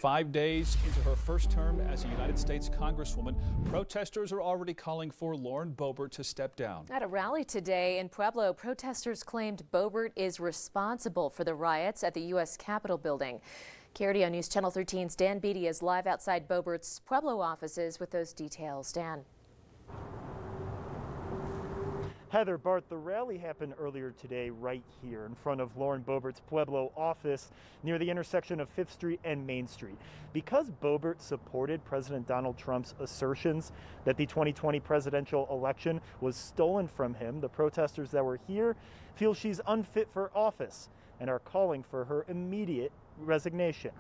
5 days into her first term as a United States Congresswoman, protesters are already calling for Lauren Boebert to step down. At a rally today in Pueblo, protesters claimed Boebert is responsible for the riots at the U.S. Capitol building. KRDO News Channel 13's Dan Beatty is live outside Boebert's Pueblo offices with those details. Dan. Heather, Bart, the rally happened earlier today right here in front of Lauren Boebert's Pueblo office near the intersection of 5th Street and Main Street. Because Boebert supported President Donald Trump's assertions that the 2020 presidential election was stolen from him, the protesters that were here feel she's unfit for office and are calling for her immediate resignation.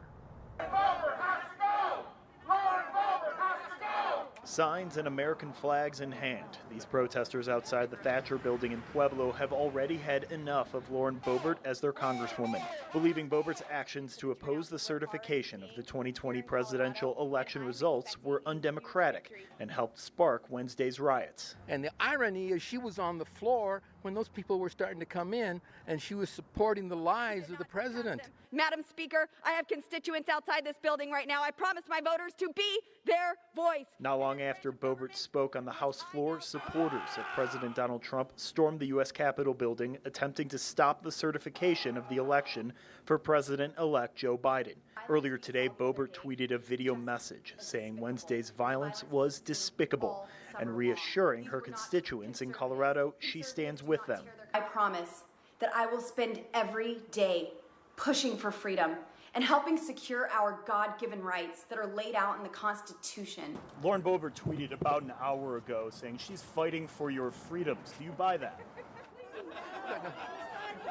Signs and American flags in hand, these protesters outside the Thatcher building in Pueblo have already had enough of Lauren Boebert as their congresswoman, believing Boebert's actions to oppose the certification of the 2020 presidential election results were undemocratic and helped spark Wednesday's riots. And the irony is she was on the floor when those people were starting to come in, and she was supporting the lies of the president. Madam Speaker, I have constituents outside this building right now. I promised my voters to be their voice. Not long after Boebert spoke on the House floor, supporters of President Donald Trump stormed the U.S. Capitol building, attempting to stop the certification of the election for President-elect Joe Biden. Earlier today, Boebert tweeted a video message saying Wednesday's violence was despicable and reassuring her constituents in Colorado she stands with them. I promise that I will spend every day pushing for freedom and helping secure our God-given rights that are laid out in the Constitution. Lauren Boebert tweeted about an hour ago saying she's fighting for your freedoms. Do you buy that?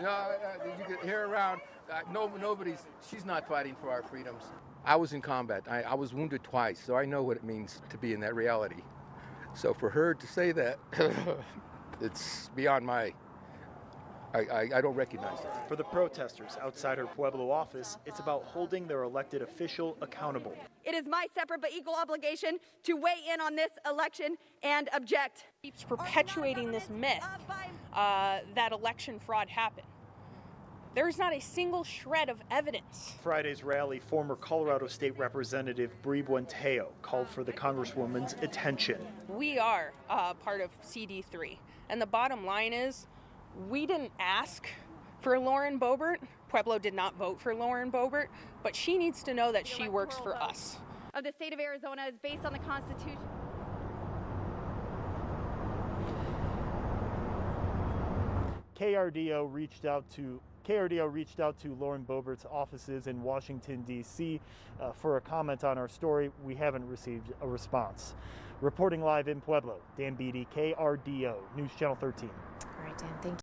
No, you can hear around. She's not fighting for our freedoms. I was in combat. I was wounded twice, so I know what it means to be in that reality. So for her to say that, it's beyond my... I don't recognize it. For the protesters outside her Pueblo office, it's about holding their elected official accountable. It is my separate but equal obligation to weigh in on this election and object. Keeps perpetuating this myth that election fraud happened. There is not a single shred of evidence. Friday's rally, former Colorado State Representative Bree Buenteo called for the Congresswoman's attention. We are part of CD3, and the bottom line is, we didn't ask for Lauren Boebert. Pueblo did not vote for Lauren Boebert, but she needs to know that she works for us. Of the state of Arizona is based on the Constitution. KRDO reached out to Lauren Boebert's offices in Washington, D.C. For a comment on our story. We haven't received a response. Reporting live in Pueblo, Dan Beatty, KRDO News Channel 13. All right, Dan, thank you.